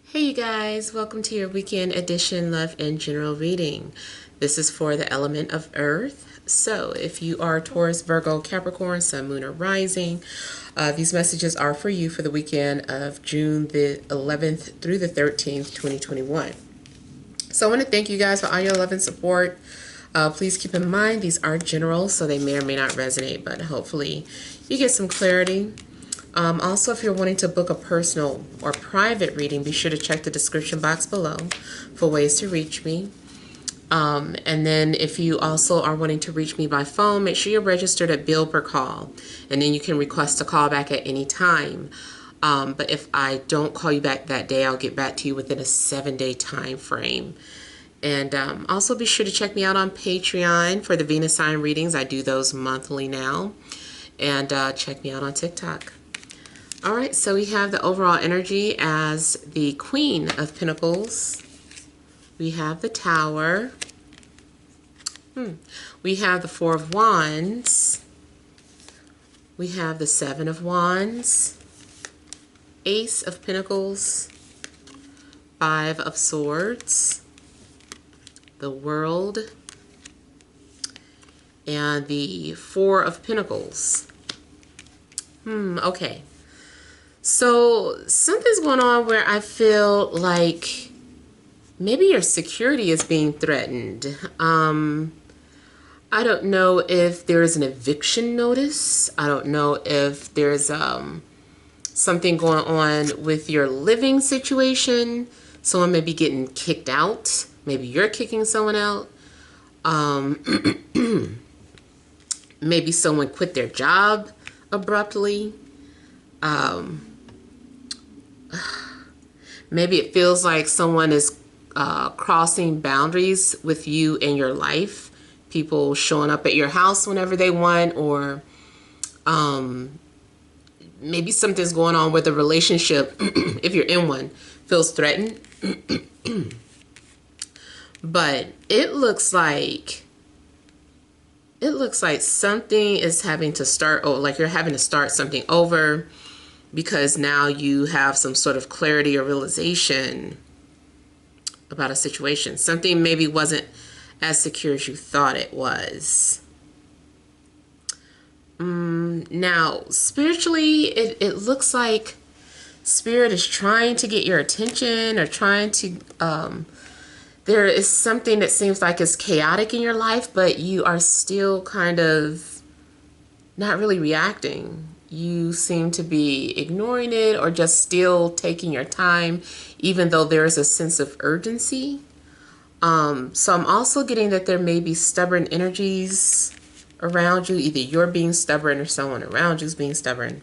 Hey you guys, welcome to your weekend edition love and general reading. This is for the element of earth. So if you are Taurus, Virgo, Capricorn, Sun, Moon, or Rising, these messages are for you for the weekend of June the 11th through the 13th, 2021. So I want to thank you guys for all your love and support. Please keep in mind these are general, so they may or may not resonate, but hopefully you get some clarity. Also, if you're wanting to book a personal or private reading, be sure to check the description box below for ways to reach me. And then if you also are wanting to reach me by phone, make sure you're registered at bill per call. And then you can request a call back at any time. But if I don't call you back that day, I'll get back to you within a 7-day time frame. And also be sure to check me out on Patreon for the Venus sign readings. I do those monthly now. And check me out on TikTok. All right, so we have the overall energy as the Queen of Pentacles. We have the Tower. We have the Four of Wands. We have the Seven of Wands. Ace of Pentacles. Five of Swords. The World. And the Four of Pentacles. Okay. So something's going on where I feel like maybe your security is being threatened. I don't know if there's an eviction notice. I don't know if there's something going on with your living situation. Someone may be getting kicked out. Maybe you're kicking someone out. Maybe someone quit their job abruptly. Maybe it feels like someone is crossing boundaries with you in your life. People showing up at your house whenever they want, or maybe something's going on with a relationship, if you're in one, feels threatened. But it looks like something is having to start, or like you're having to start something over, because now you have some sort of clarity or realization about a situation. Something maybe wasn't as secure as you thought it was. Now, spiritually, it looks like Spirit is trying to get your attention, or trying to, there is something that seems like it's chaotic in your life, but you are still kind of not really reacting. You seem to be ignoring it, or just still taking your time, even though there is a sense of urgency. So I'm also getting that there may be stubborn energies around you. Either you're being stubborn or someone around you is being stubborn.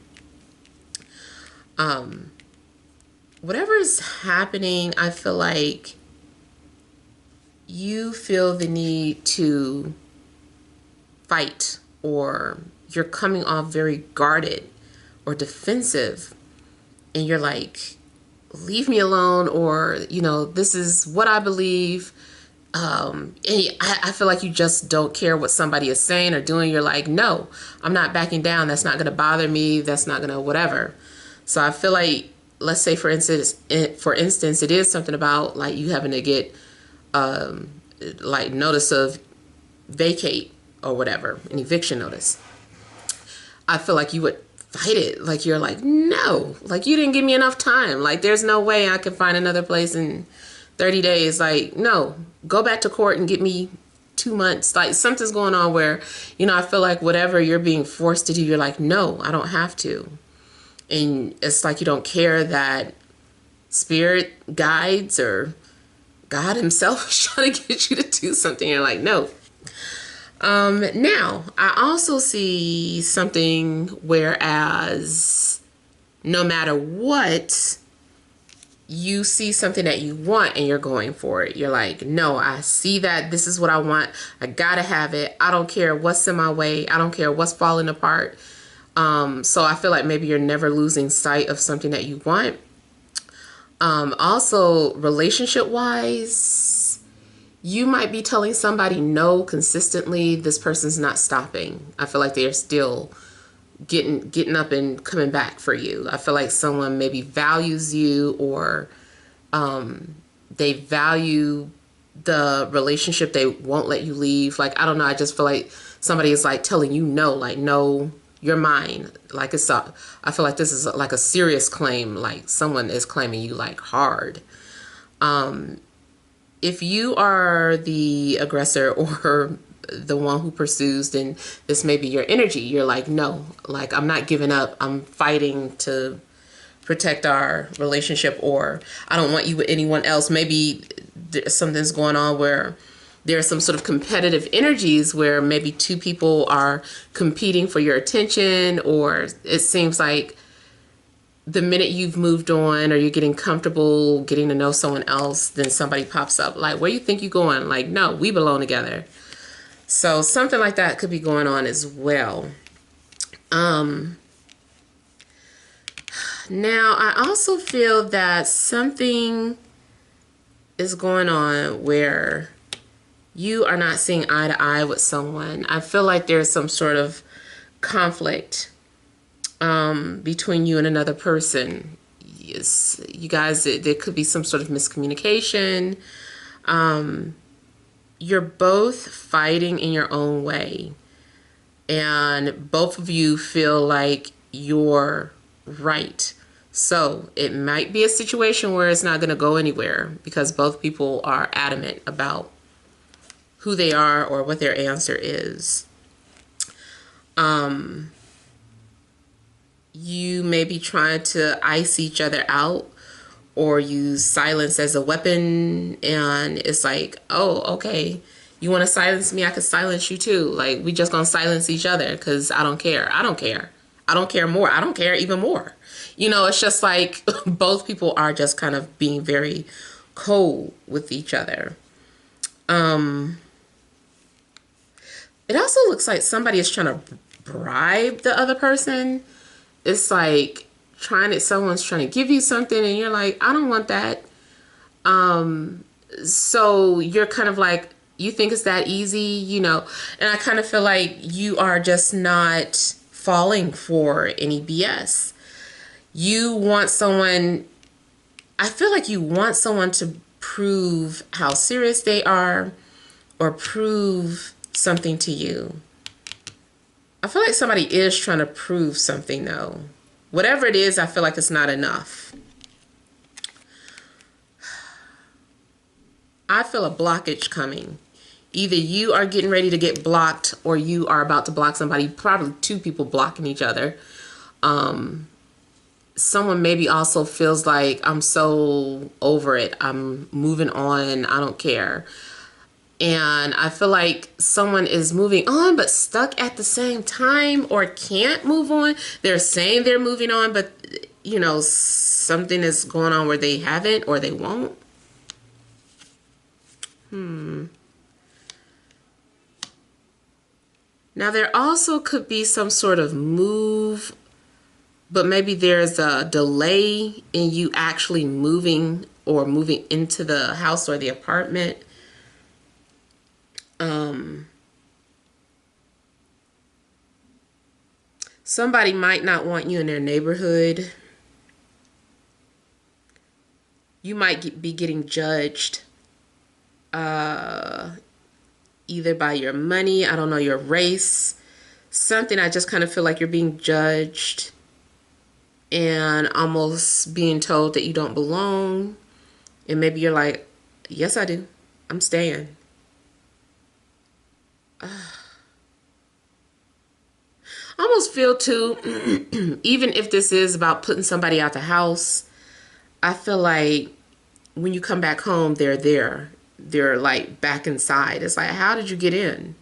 Whatever is happening, I feel like you feel the need to fight, or you're coming off very guarded or defensive, and you're like, leave me alone, or, you know, this is what I believe. And I feel like you just don't care what somebody is saying or doing. You're like, no, I'm not backing down. That's not going to bother me. That's not going to whatever. So I feel like, let's say for instance, it is something about like you having to get like notice of vacate or whatever, an eviction notice. I feel like you would fight it. Like you're like, no, like you didn't give me enough time. Like there's no way I can find another place in 30 days. Like, no, go back to court and get me 2 months. Like something's going on where, you know, I feel like whatever you're being forced to do, you're like, no, I don't have to. And it's like you don't care that spirit guides or God himself is trying to get you to do something. You're like, no. Now, I also see something whereas no matter what, you see something that you want and you're going for it. You're like, no, I see that. This is what I want. I gotta have it. I don't care what's in my way. I don't care what's falling apart. So I feel like maybe you're never losing sight of something that you want. Also, relationship-wise, you might be telling somebody no consistently. This person's not stopping. I feel like they're still getting up and coming back for you. I feel like someone maybe values you, or They value the relationship. They won't let you leave. Like, I don't know. I just feel like somebody is like telling you no, like, no, you're mine. Like, I feel like this is like a serious claim. Like, someone is claiming you like hard. If you are the aggressor or the one who pursues, then this may be your energy. You're like, no, like, I'm not giving up. I'm fighting to protect our relationship, or I don't want you with anyone else. Maybe something's going on where there's some sort of competitive energies where maybe two people are competing for your attention, or it seems like the minute you've moved on or you're getting comfortable getting to know someone else, then somebody pops up like, where you think you're going? Like, no, we belong together. So something like that could be going on as well. Now, I also feel that something is going on where you are not seeing eye to eye with someone. I feel like there's some sort of conflict between you and another person. Yes, you guys, there could be some sort of miscommunication. You're both fighting in your own way, and both of you feel like you're right. So it might be a situation where it's not going to go anywhere because both people are adamant about who they are or what their answer is. You may be trying to ice each other out or use silence as a weapon, and it's like, oh, okay, you want to silence me, I could silence you too. Like, we just gonna silence each other because I don't care. I don't care. I don't care more. I don't care even more. You know, it's just like both people are just kind of being very cold with each other. It also looks like somebody is trying to bribe the other person. It's like someone's trying to give you something and you're like, I don't want that. So you're kind of like, you think it's that easy, you know, and I kind of feel like you are just not falling for any BS. You want someone, I feel like you want someone to prove how serious they are or prove something to you. I feel like somebody is trying to prove something though. Whatever it is, I feel like it's not enough. I feel a blockage coming. Either you are getting ready to get blocked or you are about to block somebody. Probably two people blocking each other. Someone maybe also feels like, I'm so over it. I'm moving on. I don't care. And I feel like someone is moving on but stuck at the same time or can't move on. They're saying they're moving on, but you know, something is going on where they haven't or they won't. Now there also could be some sort of move, but maybe there's a delay in you actually moving or moving into the house or the apartment. Somebody might not want you in their neighborhood. You might be getting judged either by your money, I don't know, your race, something. I just kind of feel like you're being judged and almost being told that you don't belong. And maybe you're like, yes, I do. I'm staying. I almost feel too, even if this is about putting somebody out the house, I feel like when you come back home, they're there. They're like back inside. It's like, how did you get in?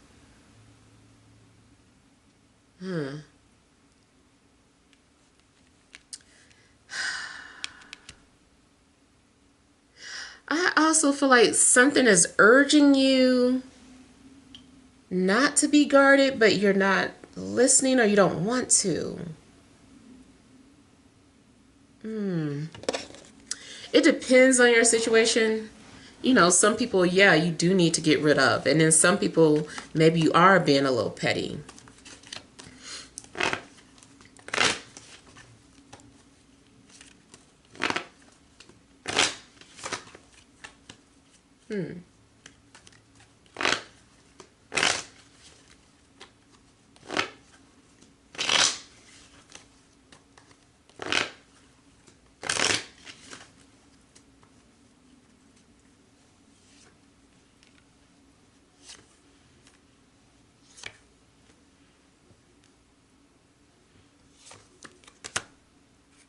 I also feel like something is urging you not to be guarded, but you're not listening or you don't want to. It depends on your situation. You know, some people, yeah, you do need to get rid of. And then some people, maybe you are being a little petty. I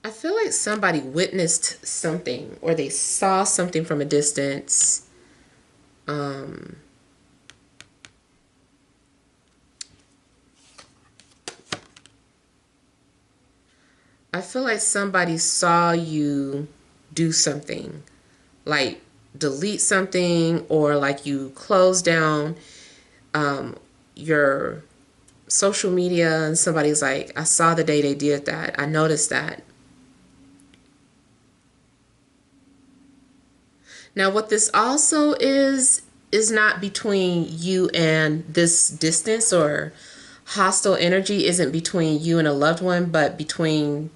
feel like somebody witnessed something or they saw something from a distance. I feel like somebody saw you do something, like delete something, or like you close down your social media and somebody's like, I saw the day they did that. I noticed that. Now, what this also is not between you and this distance, or hostile energy isn't between you and a loved one, but between,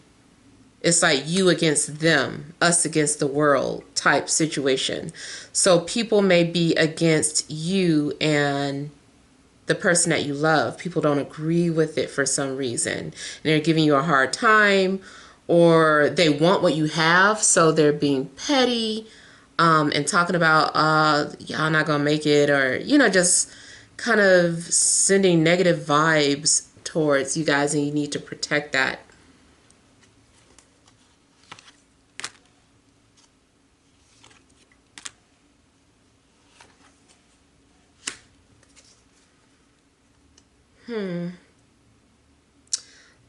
it's like you against them, us against the world type situation. So people may be against you and the person that you love. People don't agree with it for some reason. And they're giving you a hard time, or they want what you have, so they're being petty, and talking about, y'all not gonna make it, or, just kind of sending negative vibes towards you guys, and you need to protect that.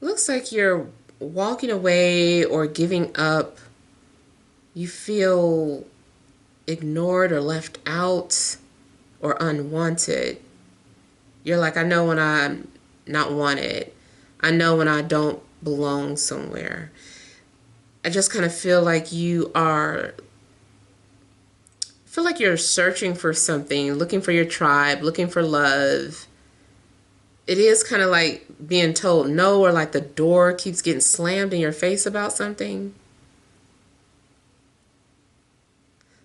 Looks like you're walking away or giving up. You feel ignored or left out or unwanted. You're like, I know when I'm not wanted. I know when I don't belong somewhere. I just kind of feel like you're searching for something, looking for your tribe, looking for love. It is kind of like being told no, or like the door keeps getting slammed in your face about something.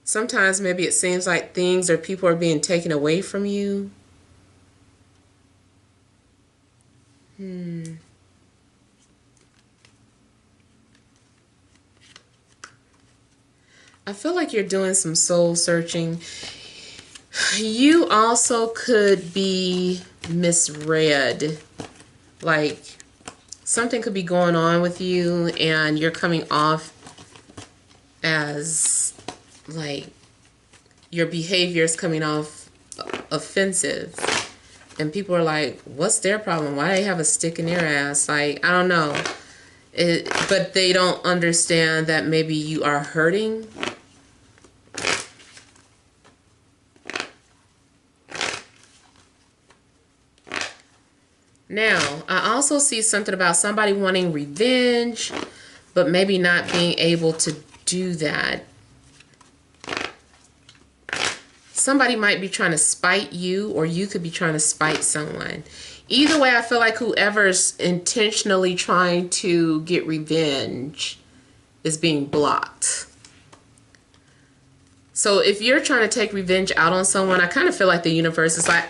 Sometimes maybe it seems like things or people are being taken away from you. I feel like you're doing some soul searching. You also could be misread. Like something could be going on with you and you're coming off as like your behavior is coming off offensive. And people are like, what's their problem? Why do they have a stick in their ass? Like, I don't know. But they don't understand that maybe you are hurting. Now, I also see something about somebody wanting revenge, but maybe not being able to do that. Somebody might be trying to spite you, or you could be trying to spite someone. Either way, I feel like whoever's intentionally trying to get revenge is being blocked. So if you're trying to take revenge out on someone, I kind of feel like the universe is like,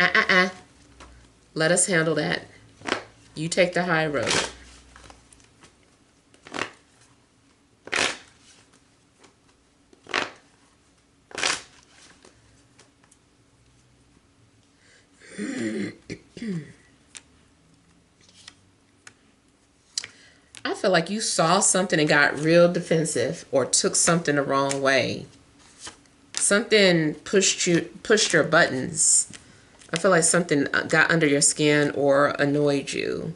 let us handle that. You take the high road. I feel like you saw something and got real defensive, or took something the wrong way. Something pushed your buttons. I feel like something got under your skin or annoyed you.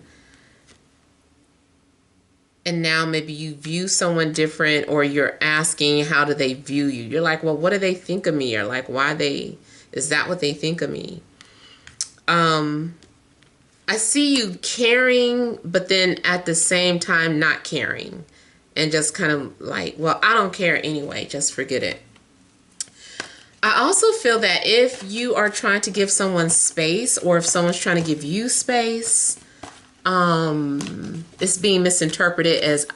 And now maybe you view someone different, or you're asking, how do they view you? You're like, well, what do they think of me? Or like, is that what they think of me? I see you caring, but then at the same time not caring. And just kind of like, well, I don't care anyway, just forget it. I also feel that if you are trying to give someone space, or if someone's trying to give you space, it's being misinterpreted as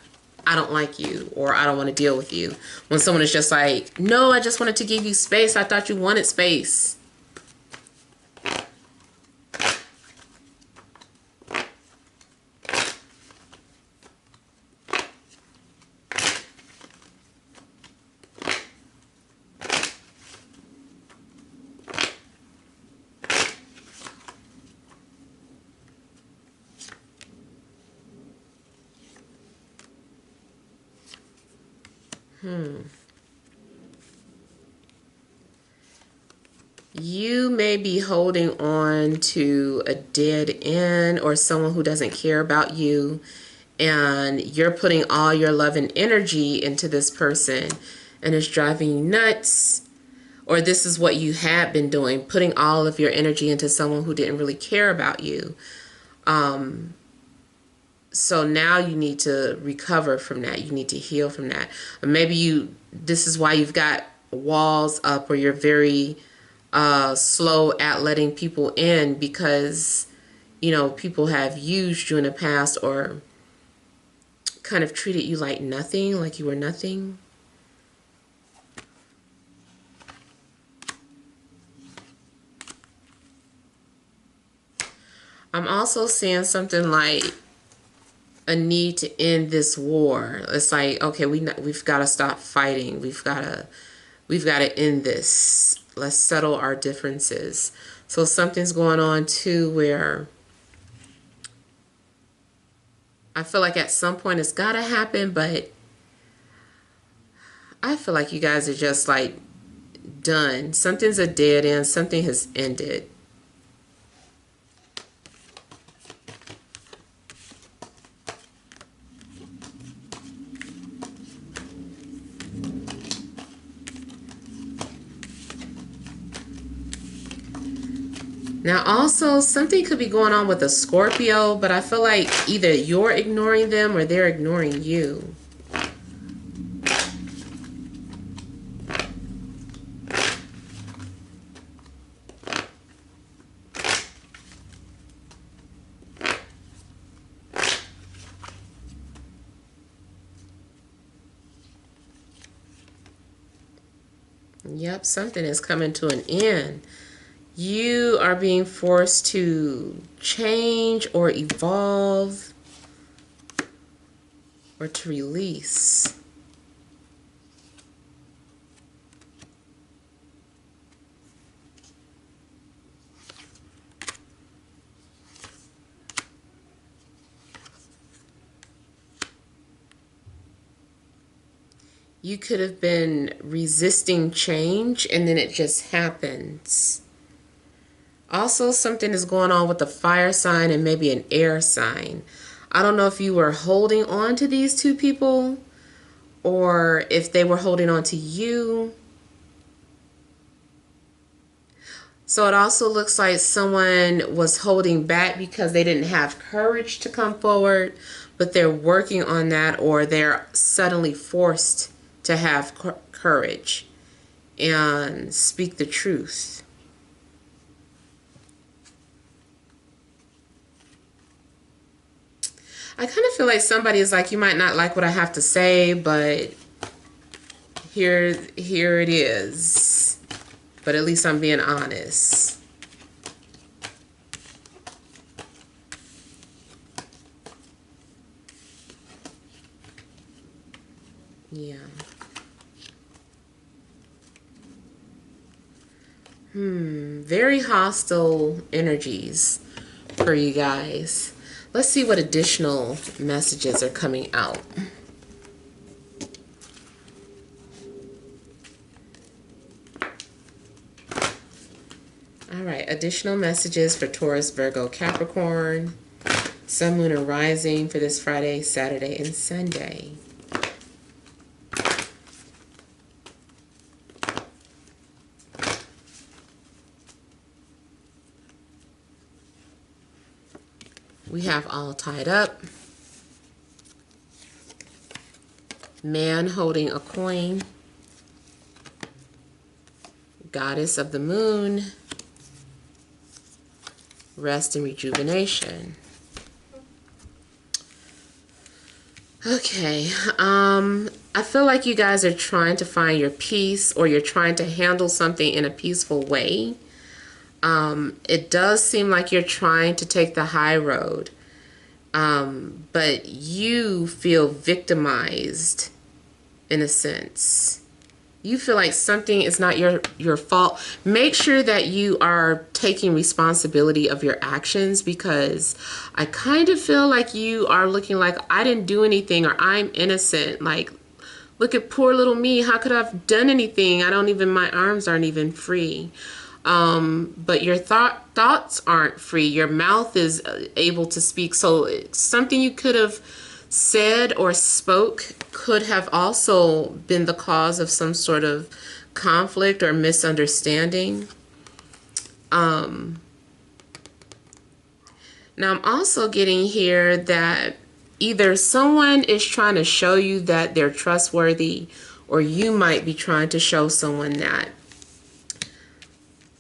I don't like you, or I don't want to deal with you. When someone is just like, no, I just wanted to give you space. I thought you wanted space. You may be holding on to a dead end or someone who doesn't care about you, and you're putting all your love and energy into this person, and it's driving you nuts. Or this is what you had been doing, putting all of your energy into someone who didn't really care about you. So now you need to recover from that. You need to heal from that. Or maybe this is why you've got walls up, or you're very slow at letting people in, because, you know, people have used you in the past, or kind of treated you like nothing, like you were nothing. I'm also seeing something like a need to end this war. It's like, okay, we've got to stop fighting. We've got to end this. Let's settle our differences. So something's going on too where I feel like at some point it's got to happen, but I feel like you guys are just like done. Something's a dead end. Something has ended. Now also, something could be going on with a Scorpio, but I feel like either you're ignoring them or they're ignoring you. Yep, something is coming to an end. You are being forced to change or evolve or to release. You could have been resisting change and then it just happens. Also, something is going on with the fire sign and maybe an air sign. I don't know if you were holding on to these two people or if they were holding on to you. So it also looks like someone was holding back because they didn't have courage to come forward, but they're working on that, or they're suddenly forced to have courage and speak the truth. I kind of feel like somebody is like, you might not like what I have to say, but here it is. But at least I'm being honest. Yeah. Very hostile energies for you guys. Let's see what additional messages are coming out. All right, additional messages for Taurus, Virgo, Capricorn, Sun, Moon, and Rising for this Friday, Saturday, and Sunday. We have all tied up. Man holding a coin. Goddess of the Moon. Rest and rejuvenation. Okay. I feel like you guys are trying to find your peace, or you're trying to handle something in a peaceful way. It does seem like you're trying to take the high road. But you feel victimized in a sense. You feel like something is not your fault. Make sure that you are taking responsibility of your actions, because I kind of feel like you are looking like, I didn't do anything, or I'm innocent. Like, look at poor little me. How could I have done anything? My arms aren't even free. But your thoughts aren't free. Your mouth is able to speak. So something you could have said or spoke could have also been the cause of some sort of conflict or misunderstanding. Now I'm also getting here that either someone is trying to show you that they're trustworthy, or you might be trying to show someone that.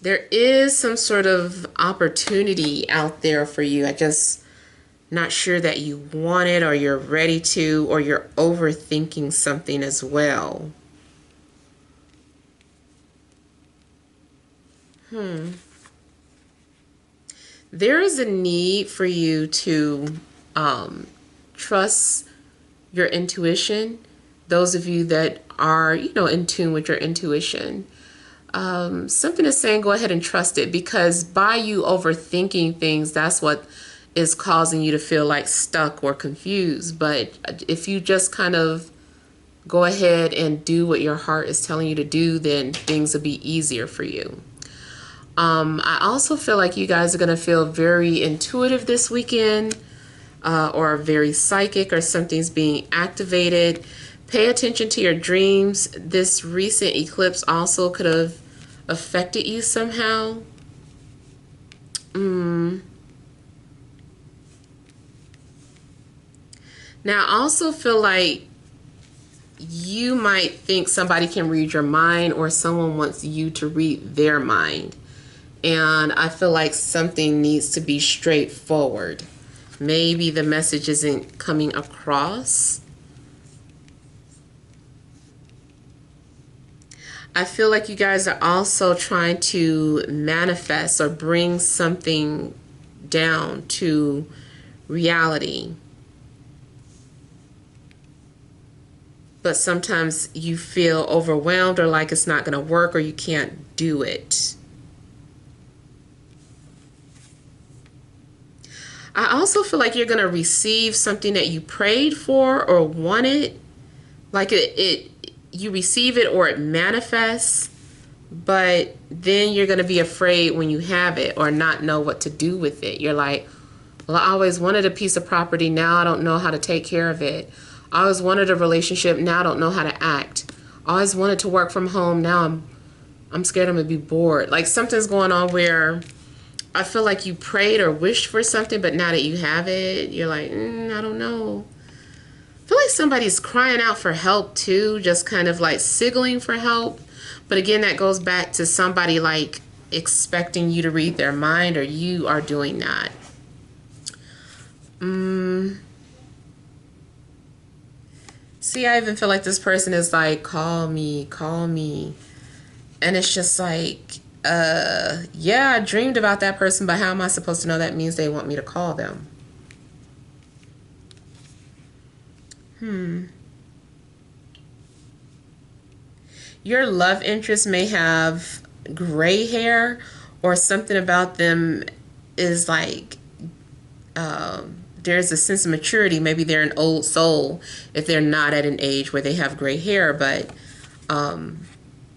There is some sort of opportunity out there for you. I just not sure that you want it, or you're ready to, or you're overthinking something as well. There is a need for you to trust your intuition. Those of you that are, in tune with your intuition. Something is saying go ahead and trust it, because by you overthinking things, that's what is causing you to feel like stuck or confused. But if you just kind of go ahead and do what your heart is telling you to do, then things will be easier for you. I also feel like you guys are going to feel very intuitive this weekend, or very psychic, or something's being activated. Pay attention to your dreams. This recent eclipse also could have affected you somehow. Now, I also feel like you might think somebody can read your mind, or someone wants you to read their mind. And I feel like something needs to be straightforward. Maybe the message isn't coming across. I feel like you guys are also trying to manifest or bring something down to reality. But sometimes you feel overwhelmed, or like it's not going to work, or you can't do it. I also feel like you're going to receive something that you prayed for or wanted. Like you receive it, or it manifests, but then you're going to be afraid when you have it, or not know what to do with it. You're like, well, I always wanted a piece of property. Now I don't know how to take care of it. I always wanted a relationship. Now I don't know how to act. I always wanted to work from home. Now I'm scared I'm going to be bored. Like, something's going on where I feel like you prayed or wished for something, but now that you have it, you're like, I don't know. I feel like somebody's crying out for help too, just kind of like signaling for help. But again, that goes back to somebody like expecting you to read their mind, or you are doing that. See, I even feel like this person is like, call me, call me. And it's just like, yeah, I dreamed about that person, but how am I supposed to know that means they want me to call them? Your love interest may have gray hair, or something about them is like, there's a sense of maturity. Maybe they're an old soul if they're not at an age where they have gray hair, but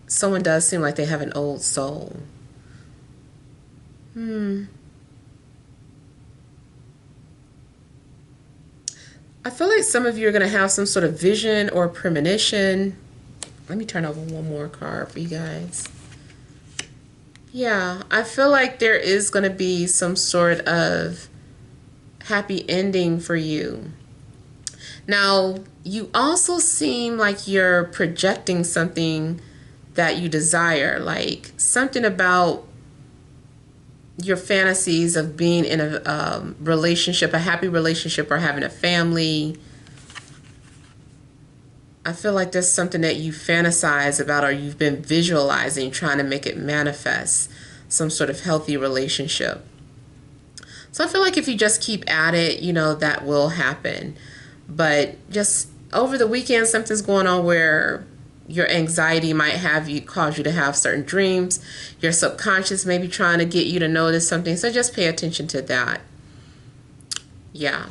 someone does seem like they have an old soul. I feel like some of you are going to have some sort of vision or premonition. Let me turn over one more card for you guys. Yeah, I feel like there is going to be some sort of happy ending for you. Now, you also seem like you're projecting something that you desire, like something about your fantasies of being in a relationship, a happy relationship, or having a family. I feel like there's something that you fantasize about or you've been visualizing, trying to make it manifest, some sort of healthy relationship. So I feel like if you just keep at it, that will happen. But just over the weekend, something's going on where your anxiety might cause you to have certain dreams. Your subconscious may be trying to get you to notice something. So just pay attention to that. Yeah.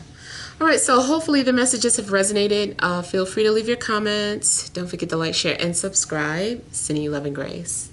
All right, so hopefully the messages have resonated. Feel free to leave your comments. Don't forget to like, share, and subscribe. Sending you love and grace.